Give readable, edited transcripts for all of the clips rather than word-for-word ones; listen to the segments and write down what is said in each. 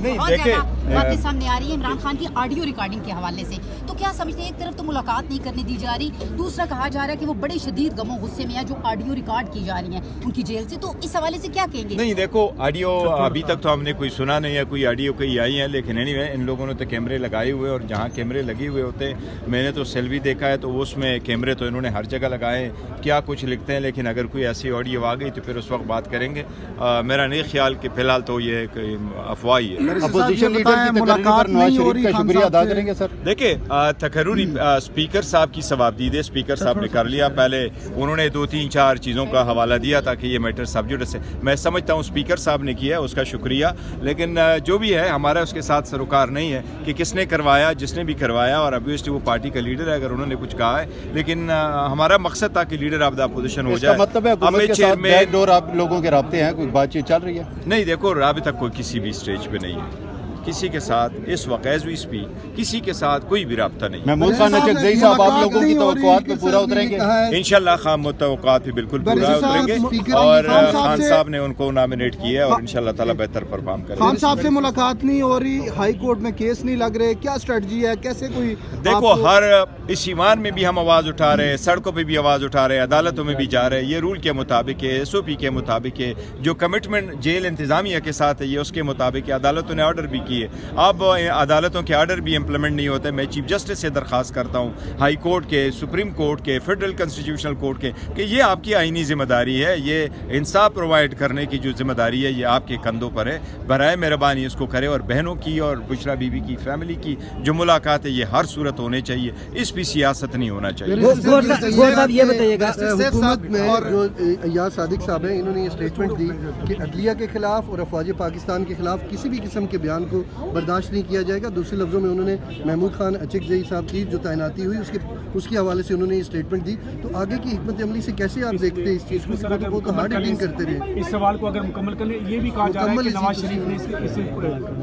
बहुत ज्यादा बातें सामने आ रही है इमरान खान की ऑडियो रिकॉर्डिंग के हवाले से। तो क्या समझते हैं, एक तरफ तो मुलाकात नहीं करने दी जा रही, दूसरा कहा जा रहा है कि वो बड़े शदीद गमो गुस्से में है जो ऑडियो रिकॉर्ड की जा रही हैं उनकी जेल से, तो इस हवाले से क्या कहेंगे? नहीं देखो, ऑडियो अभी तक तो हमने कोई सुना नहीं है, कोई ऑडियो कहीं आई है, लेकिन एनीवे इन लोगों ने तो कैमरे लगाए हुए, और जहाँ कैमरे लगे हुए होते, मैंने तो सेल भी देखा है, तो उसमें कैमरे तो इन्होंने हर जगह लगाए, क्या कुछ लिखते हैं, लेकिन अगर कोई ऐसी ऑडियो आ गई तो फिर उस वक्त बात करेंगे। मेरा नहीं ख्याल कि फिलहाल तो ये अफवाह ही है। अपोजिशन लीडर की तकरीर पर नवाज शरीफ का शुक्रिया अदा करेंगे सर। देखिए तकर्रुरी स्पीकर साहब की सवाबदीद है, स्पीकर साहब ने कर लिया, पहले उन्होंने 2-3-4 चीज़ों का हवाला दिया ताकि ये मैटर सब्जेक्ट से, मैं समझता हूँ स्पीकर साहब ने किया, उसका शुक्रिया, लेकिन जो भी है हमारा उसके साथ सरोकार नहीं है कि किसने करवाया, जिसने भी करवाया, और ऑब्वियसली वो पार्टी का लीडर है अगर उन्होंने कुछ कहा है, लेकिन हमारा मकसद था कि लीडर ऑफ द अपोजिशन हो जाए। मतलब है हुकूमत के साथ बैकडोर आप लोगों के राब्ते हैं, कोई बातचीत चल रही है? नहीं देखो, राबिता कोई किसी भी स्टेज पे नहीं है, किसी के साथ इस वक्त एज वी स्पीक किसी के साथ कोई भी राब्ता नहीं। महमूद खान नचकज़ई साहब आप लोगों की तवक्कुआत पे पूरा उतरेंगे? इंशाल्लाह खान तवक्कुआत पे बिल्कुल पूरा उतरेंगे, और खान साहब ने उनको नॉमिनेट किया है और इंशाल्लाह ताला बेहतर परफॉर्म करेंगे। खान साहब से मुलाकात नहीं हो रही, हाई कोर्ट में केस नहीं लग रहे, क्या स्ट्रेटजी है, कैसे कोई? देखो हर इस ईमान में भी हम आवाज़ उठा रहे हैं, सड़कों पे भी आवाज़ उठा रहे हैं, अदालतों में भी जा रहे हैं, ये रूल के मुताबिक है, SOP के मुताबिक है, जो कमिटमेंट जेल इंतजामिया के साथ है ये उसके मुताबिक है, अदालतों ने ऑर्डर भी किए, अब अदालतों के ऑर्डर भी इम्प्लीमेंट नहीं होते। मैं चीफ जस्टिस से दरख्वास्त करता हूँ, हाई कोर्ट के, सुप्रीम कोर्ट के, फेडरल कॉन्स्टिट्यूशनल कोर्ट के, कि ये आपकी आईनी जिम्मेदारी है, ये इंसाफ प्रोवाइड करने की जो जिम्मेदारी है ये आपके कंधों पर है, बराए मेहरबानी इसको करे, और बहनों की और बुशरा बीबी की फैमिली की जो मुलाकात है ये हर सूरत होनी चाहिए, इस भी सियासत नहीं होना चाहिए। ये बताइएगा, हुकूमत में जो अय्याज सादिक साहब हैं इन्होंने ये स्टेटमेंट दी कि अदलिया के खिलाफ और अफवाज पाकिस्तान के खिलाफ किसी भी किस्म के बयान को बर्दाश्त नहीं किया जाएगा। दूसरे लफ्ज़ों में उन्होंने महमूद खान नचकज़ई साहब की जो तैनाती हुई उसके हवाले से उन्होंने ये स्टेटमेंट दी। तो आगे की हिकमत अमली से कैसे आप देखते हैं इस चीज़ को? वो तो हार्ड हिटिंग करते रहे। इस सवाल को अगर मुकम्मल कर ले, ये भी कहा जा रहा है कि नवाज शरीफ ने इस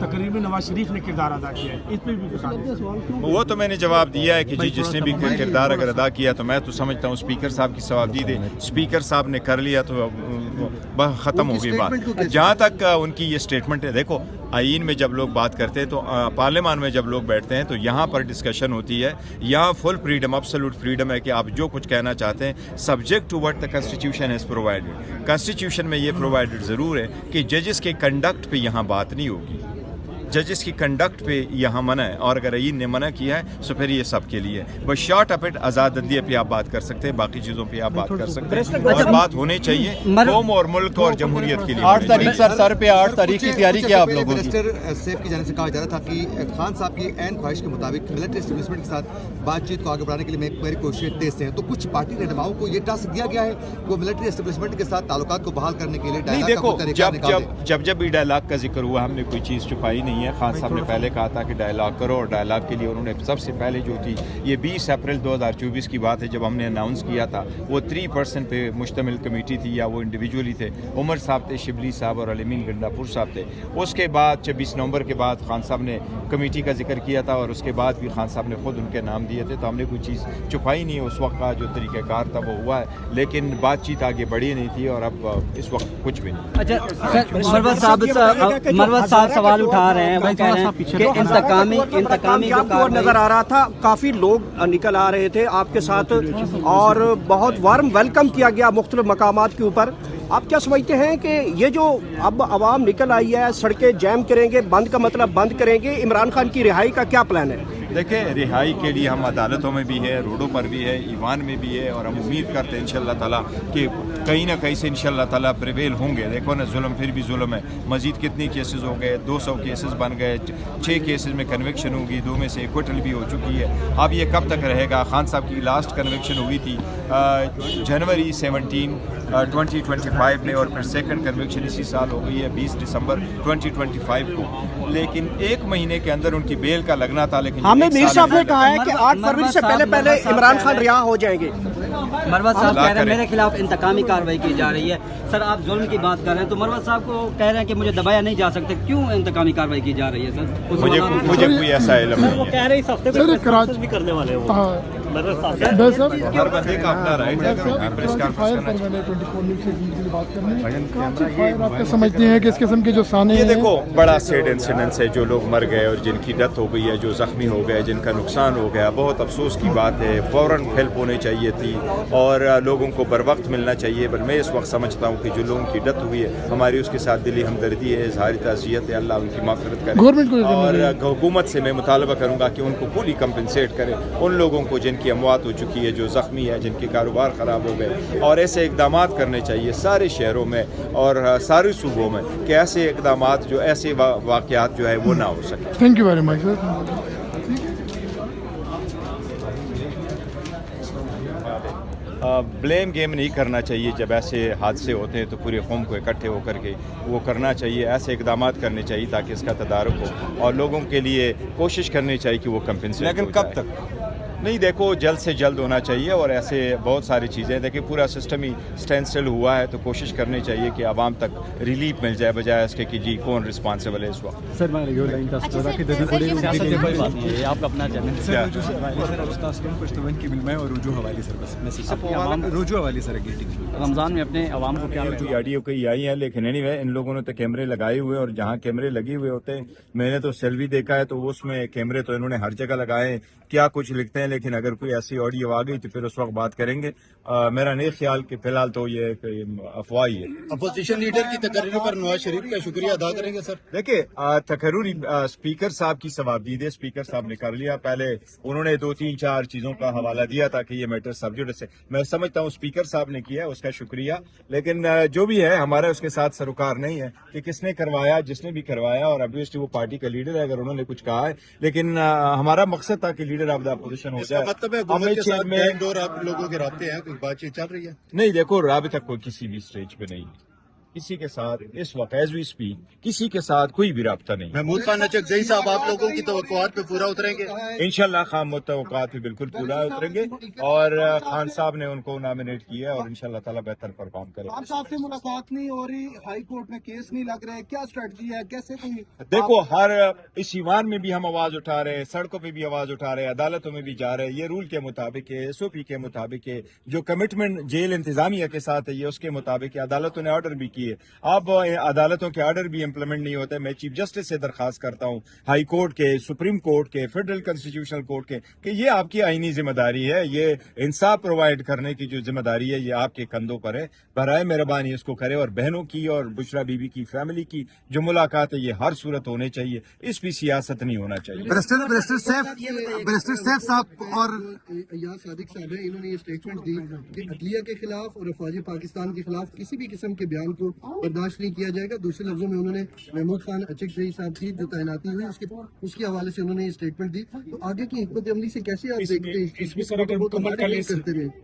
तकरीर में नवाज शरीफ ने किरदार अदा किया है, इस पर भी बता दें। वो तो मैंने जवाब दिया है कि जी जिसने भी किरदार अगर अदा किया तो मैं तो समझता हूँ स्पीकर साहब की सवाबदीद है, स्पीकर साहब ने कर लिया तो ख़त्म हो गई बात। जहाँ तक उनकी ये स्टेटमेंट है, देखो आईन में जब लोग बात करते हैं तो पार्लियामान में जब लोग बैठते हैं तो यहाँ पर डिस्कशन होती है, यहाँ फुल फ्रीडम, एब्सोल्यूट फ्रीडम है कि आप जो कुछ कहना चाहते हैं, subject to what the constitution has provided. Constitution में ये प्रोवाइडेड ज़रूर है कि जजेस के कंडक्ट पे यहाँ बात नहीं होगी, जजेस की कंडक्ट पे यहाँ मना है, और अगर आईन ने मना किया है तो फिर ये सब के लिए बस शॉर्ट अप इट आज़ाद अदलिया पे आप बात कर सकते हैं, बाकी चीज़ों पे आप बात कर सकते हैं, और बात होनी चाहिए कौम और मुल्क और जमहूरियत के लिए। 8 तारीख सर पे 8 तारीख की तैयारी क्या आप लोगों की? सेफ की जाने से कहा जा रहा था कि खान साहब की ऐन ख्वाहिश के मुताबिक मिलिट्री एस्टेब्लिशमेंट के साथ बातचीत को आगे बढ़ाने के लिए मेरी कोशिशें तेज से हैं, तो कुछ पार्टी रहनुमाओं को ये टास्क दिया गया है कि वो मिलिट्री एस्टेब्लिशमेंट के साथ ताल्लुकात को बहाल करने के लिए नहीं। देखो जब भी डायलॉग का जिक्र हुआ हमने कोई चीज़ छुपाई नहीं है। खान साहब ने पहले कहा था कि डायलॉग करो, और डायलॉग के लिए उन्होंने सबसे पहले जो थी ये 20 अप्रैल 2024 की बात है जब हमने अनाउंस किया था, वो 3% पे मुश्तमिल कमेटी थी या वो इंडिविजुअली थे, उमर साहब थे, शिबली साहब और अलीमीन गंडापुर साहब थे। उसके बाद 26 नवंबर के बाद खान साहब ने कमेटी का जिक्र किया था, और उसके बाद भी खान साहब ने खुद उनके नाम दिए थे, तो हमने कोई चीज़ छुपाई नहीं है। उस वक्त का जो तरीक़ाकार था वो हुआ है, लेकिन बातचीत आगे बढ़ी नहीं थी, और अब इस वक्त कुछ भी नहीं। अच्छा मरवत साहब सवाल उठा रहे हैं, वो कह रहे हैं कि इंतकामी नजर आ रहा था, काफी लोग निकल आ रहे थे आपके साथ और बहुत वार्म वेलकम किया गया मुख्तलिफ मकामात के ऊपर। आप क्या समझते हैं कि ये जो अब आवाम निकल आई है, सड़कें जैम करेंगे, बंद का मतलब बंद करेंगे, इमरान खान की रिहाई का क्या प्लान है? देखिए रिहाई के लिए हम अदालतों में भी है, रोडों पर भी है, ईवान में भी है, और हम उम्मीद करते हैं इंशाल्लाह ताला कि कहीं ना कहीं से इंशाल्लाह ताला प्रिवेल होंगे। देखो ना, जुल्म फिर भी जुल्म है। मजीद कितने केसेस हो गए, 200 केसेस बन गए, 6 केसेस में कन्विक्शन होगी, 2 में से एक्विटल भी हो चुकी है। अब ये कब तक रहेगा? खान साहब की लास्ट कन्विक्शन हुई थी जनवरी 17 2025 में, और फिर सेकंड कन्विक्शन इसी साल हो गई है 20 दिसंबर 2025 को, लेकिन 1 महीने के अंदर उनकी बेल का लगना था। लेकिन हमें मीर साहब ने कहा है कि 8 फरवरी से पहले इमरान खान रिहा हो जाएंगे। मरवत साहब कह रहे हैं मेरे खिलाफ इंतकामी कार्रवाई की जा रही है। सर आप जुल्म की बात कर रहे हैं, तो मरवत साहब को कह रहे हैं कि मुझे दबाया नहीं जा सकते, क्यों इंतकामी कार्रवाई की जा रही है? सर मुझे कोई ऐसा इल्म नहीं है। वो कह रहे हैं इस हफ्ते भी करने वाले हैं। हर बंदे का अपना राइट है प्रेस कॉन्फ्रेंस करना आप समझते हैं कि इस किस्म के जो साने ये देखो बड़ा सैड इंसिडेंस है, जो लोग मर गए और जिनकी डेथ हो गई है, जो जख्मी हो गए, जिनका नुकसान हो गया, बहुत अफसोस की बात है। फ़ौरन हेल्प होनी चाहिए थी और लोगों को बर वक्त मिलना चाहिए। बल मैं इस वक्त समझता हूँ कि जो लोगों की डेथ हुई है हमारी उसके साथ दिली हमदर्दी है, इजहार ताज़ियत है, अल्लाह उनकी माफ़िरत करे। और हुकूमत से मैं मुतालबा करूँगा कि उनको पूरी कंपनसेट करे उन लोगों को जिनकी अमवात हो चुकी है, जो ज़ख्मी है, जिनके कारोबार ख़राब हो गए। और ऐसे इक़दाम करने चाहिए सारे शहरों में और सारे सूबों में कि ऐसे इक़दाम जो ऐसे वाक़यात जो है वो ना हो सके। Thank you very much sir. Blame game नहीं करना चाहिए। जब ऐसे हादसे होते हैं तो पूरे कौम को इकट्ठे होकर के वो करना चाहिए, ऐसे इकदाम करने चाहिए ताकि इसका तदारुक हो और लोगों के लिए कोशिश करनी चाहिए कि वो कंपनसेट। लेकिन कब तक नहीं, देखो जल्द से जल्द होना चाहिए और ऐसे बहुत सारी चीज़ें। देखिए पूरा सिस्टम ही स्टैंड स्टिल हुआ है तो कोशिश करनी चाहिए कि आवाम तक रिलीफ मिल जाए, बजाय इसके कि जी कौन रिस्पॉन्सिबल है इस वक्त। सर मैं कोई बात नहीं है, आप अपना चैनल रमज़ान में अपने आवाम को क्या ऑडियो कई आई है, लेकिन एनीवे इन लोगों ने तो कैमरे लगाए हुए और जहाँ कैमरे लगे हुए होते हैं, मैंने तो सेल्फी देखा है तो उसमें कैमरे तो इन्होंने हर जगह लगाए हैं, क्या कुछ लिखते हैं। लेकिन अगर कोई ऐसी ऑडियो आ गई तो फिर उस वक्त बात करेंगे। मेरा नहीं ख्याल कि फिलहाल तो ये अफवाह ही है। अपोजिशन लीडर की तकरीर पर नवाज शरीफ का शुक्रिया अदा करेंगे सर। देखिए तकरीरी स्पीकर साहब की सवाबदीद है, स्पीकर साहब ने कर लिया। पहले उन्होंने 2-3-4 चीज़ों का हवाला दिया था कि ये मैटर सब्जेक्ट से, मैं समझता हूँ स्पीकर साहब ने किया है, उसका शुक्रिया। लेकिन जो भी है हमारा उसके साथ सरोकार नहीं है कि किसने करवाया, जिसने भी करवाया। और ऑब्वियसली वो पार्टी का लीडर है, अगर उन्होंने कुछ कहा है। लेकिन हमारा मकसद था कि लीडर ऑफ द अपोजिशन हो जाए। मतलब है हुकूमत के साथ बैकडोर आप लोगों के राब्ते हैं, कोई बातचीत चल रही है? नहीं, देखो राबता कोई किसी भी स्टेज पे नहीं, किसी के साथ इस वक्त एज वी स्पीक किसी के साथ कोई भी राब्ता नहीं। महमूद खान अचकजई साहब आप लोगों की तवक्कुआत पे पूरा उतरेंगे? इंशाल्लाह खान तवक्कुआत पे बिल्कुल पूरा उतरेंगे और खान साहब ने उनको नॉमिनेट किया और इंशाल्लाह ताला बेहतर परफॉर्म करेंगे। खान साहब से मुलाकात नहीं हो रही, हाई कोर्ट में केस नहीं लग रहे, क्या स्ट्रेटजी है, कैसे कोई? देखो हर इस ईवान में भी हम आवाज उठा रहे हैं, सड़कों पे भी आवाज उठा रहे हैं, अदालतों में भी जा रहे हैं। ये रूल के मुताबिक है, SOP के मुताबिक है, जो कमिटमेंट जेल इंतजामिया के साथ है ये उसके मुताबिक है। अदालतों ने ऑर्डर भी किए, अब अदालतों के ऑर्डर भी इम्प्लीमेंट नहीं होते। मैं चीफ जस्टिस से दरखास्त करता हूँ, हाई कोर्ट के, सुप्रीम कोर्ट के, फेडरल कॉन्स्टिट्यूशनल कोर्ट के, कि ये आपकी आईनी जिम्मेदारी है, ये इंसाफ प्रोवाइड करने की जो जिम्मेदारी है ये आपके कंधों पर है। बराए मेहरबानी इसको करे। और बहनों की और बुशरा बीबी की फैमिली की जो मुलाकात है ये हर सूरत होनी चाहिए, इस भी सियासत नहीं होना चाहिए। बैरिस्टर साहब और अय्याज सादिक साहब हैं, इन्होंने ये स्टेटमेंट दी कि अदलिया के खिलाफ और अफवाज पाकिस्तान के खिलाफ किसी भी किस्म के बयान को बर्दाश्त नहीं किया जाएगा। दूसरे लफ्जों में उन्होंने महमूद खान अचकजई साहब की जो तैनाती हुई उसके हवाले से उन्होंने ये स्टेटमेंट दी। तो आगे की हिकमत अमली से कैसे आप देखते हैं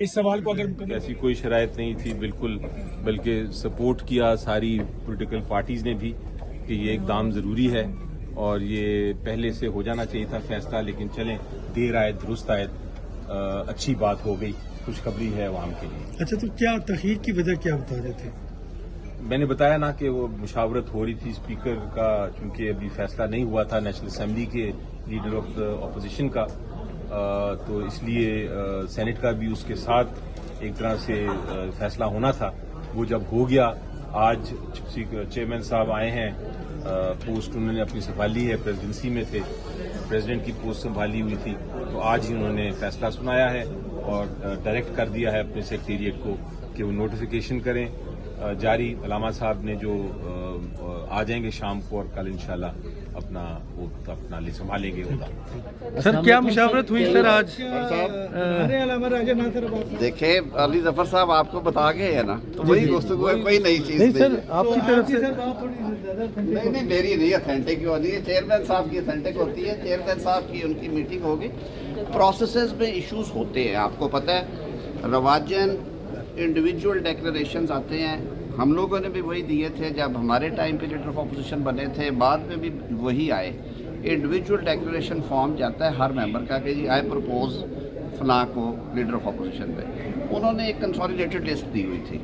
इस सवाल को? अगर ऐसी कोई शराइत नहीं थी बिल्कुल, बल्कि सपोर्ट किया सारी पॉलिटिकल पार्टीज ने भी कि ये इकदाम ज़रूरी है और ये पहले से हो जाना चाहिए था फैसला। लेकिन चलें, देर आए दुरुस्त आए, अच्छी बात हो गई, खुशखबरी है अवाम के लिए। अच्छा, तो क्या तखीर की वजह क्या बता रहे थे? मैंने बताया ना कि वो मुशावरत हो रही थी स्पीकर का, चूंकि अभी फैसला नहीं हुआ था नेशनल असेंबली के लीडर ऑफ द अपोजिशन का, तो इसलिए सेनेट का भी उसके साथ एक तरह से फैसला होना था। वो जब हो गया, आज चेयरमैन साहब आए हैं, पोस्ट उन्होंने अपनी संभाली है, प्रेसिडेंसी में थे, प्रेसिडेंट की पोस्ट संभाली हुई थी, तो आज ही उन्होंने फैसला सुनाया है और डायरेक्ट कर दिया है अपने सेक्रेटेरिएट को कि वो नोटिफिकेशन करें जारी। अलामा साहब ने जो आ जाएंगे शाम को और कल इंशाल्लाह अपना ले संभालेंगे होगा। सर क्या मुशावरत हुई सर आज? देखे अली जफर साहब आपको बता गए है ना, तो वही गुफ्तगू है, कोई नई चीज नहीं सर आपकी तरफ से। नहीं मेरी नहीं अथेंटिक होती है, चेयरमैन साहब की अथेंटिक होती है। चेयरमैन साहब की उनकी मीटिंग होगी, प्रोसेसेस में इश्यूज होते हैं, आपको पता है। रवाजन इंडिविजुअल डिक्लेरेशंस आते हैं, हम लोगों ने भी वही दिए थे जब हमारे टाइम पे लीडर ऑफ अपोजिशन बने थे, बाद में भी वही आए। इंडिविजुअल डिक्लेरेशन फॉर्म जाता है हर मेंबर का कि जी आई प्रपोज फलां को लीडर ऑफ अपोजिशन पे। उन्होंने एक कंसोलिडेटेड लिस्ट दी हुई थी।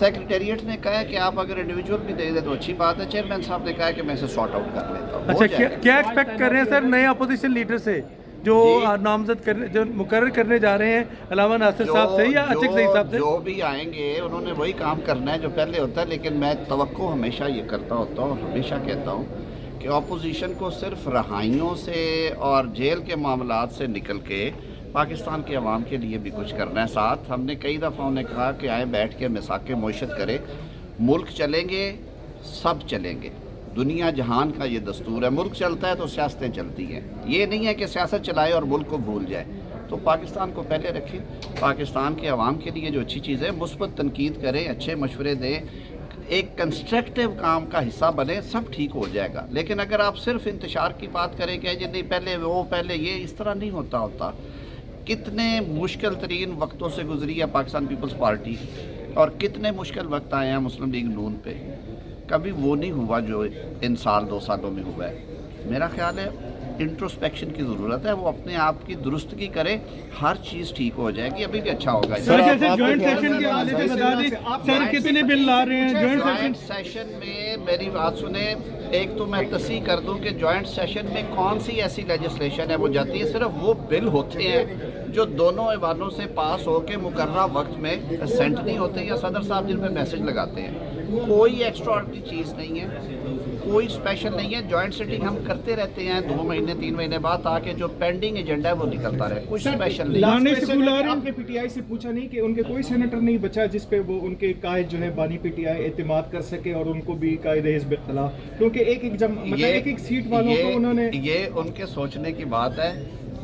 सेक्रेटेरिएट ने कहा कि आप अगर इंडिविजुअल भी दे दे तो अच्छी बात है। चेयरमैन साहब ने कहा कि मैं इसे सॉर्ट आउट कर लेता हूँ। अच्छा, क्या एक्सपेक्ट कर रहे हैं सर नए अपोजिशन लीडर से? जो नामजद करने जो मुकर्रर करने जा रहे हैं अलामा नासिर साहब से या अतिक ज़ई साहब से? जो भी आएंगे उन्होंने वही काम करना है जो पहले होता है, लेकिन मैं तवक्को हमेशा ये करता होता हूँ, हमेशा कहता हूँ कि अपोजिशन को सिर्फ रहाइयों से और जेल के मामलात से निकल के पाकिस्तान के अवाम के लिए भी कुछ करना है। साथ हमने कई दफ़ा उन्हें कहा कि आए बैठ के मिसाक मुशत करें, मुल्क चलेंगे सब चलेंगे, दुनिया जहान का ये दस्तूर है, मुल्क चलता है तो सियासतें चलती हैं, ये नहीं है कि सियासत चलाए और मुल्क को भूल जाए। तो पाकिस्तान को पहले रखें, पाकिस्तान के अवाम के लिए जो अच्छी चीज़ है मुस्बत तनकीद करें, अच्छे मशवरे दें, एक कंस्ट्रक्टिव काम का हिस्सा बने, सब ठीक हो जाएगा। लेकिन अगर आप सिर्फ इंतशार की बात करें कि जी नहीं पहले वो पहले ये, इस तरह नहीं होता। कितने मुश्किल तरीन वक्तों से गुजरी है पाकिस्तान पीपल्स पार्टी और कितने मुश्किल वक्त आए हैं मुस्लिम लीग नून पे, कभी वो नहीं हुआ जो इन साल 2 सालों में हुआ है। मेरा ख्याल है इंट्रोस्पेक्शन की ज़रूरत है, वो अपने आप की दुरुस्तगी करे, हर चीज़ ठीक हो जाएगी, अभी भी अच्छा होगा। सर जैसे ज्वाइंट सेशन के हवाले से बता दें सर कितने बिल ला रहे हैं ज्वाइंट सेशन में? मेरी बात सुने, एक तो मैं तस्दीक कर दूं कि ज्वाइंट सेशन में कौन सी ऐसी लेजिस्लेशन है वो जाती है, सिर्फ वो बिल होते हैं जो दोनों ऐवानों से पास होकर मुकर्ररा वक्त में सेंट नहीं होते या सदर साहब जिन पर मैसेज लगाते हैं। कोई एक्स्ट्राऑर्डिनरी चीज़ नहीं है, कोई स्पेशल नहीं है। जॉइंट सिटिंग हम करते रहते हैं 2 महीने 3 महीने बाद, ताकि जो पेंडिंग एजेंडा है वो निकलता रहे, कुछ स्पेशल नहीं। आपने पीटीआई से पूछा नहीं कि उनके कोई सेनेटर नहीं बचा जिस पे वो उनके कायद जो है बानी पीटीआई एतमाद कर सके और उनको भी कायदे हिज़्ब इख्तिलाफ, क्योंकि एक सीट वालों को उन्होंने, ये उनके सोचने की बात है।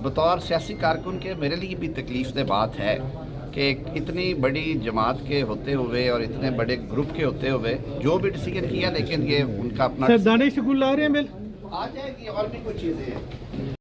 बतौर सियासी कारकुन के मेरे लिए भी तकलीफ दे बात है कि इतनी बड़ी जमात के होते हुए और इतने बड़े ग्रुप के होते हुए जो भी डिसीजन किया, लेकिन ये उनका अपना दानिश स्कूल आ रहे हैं बिल आ जाएगी और भी कुछ चीज़ें हैं।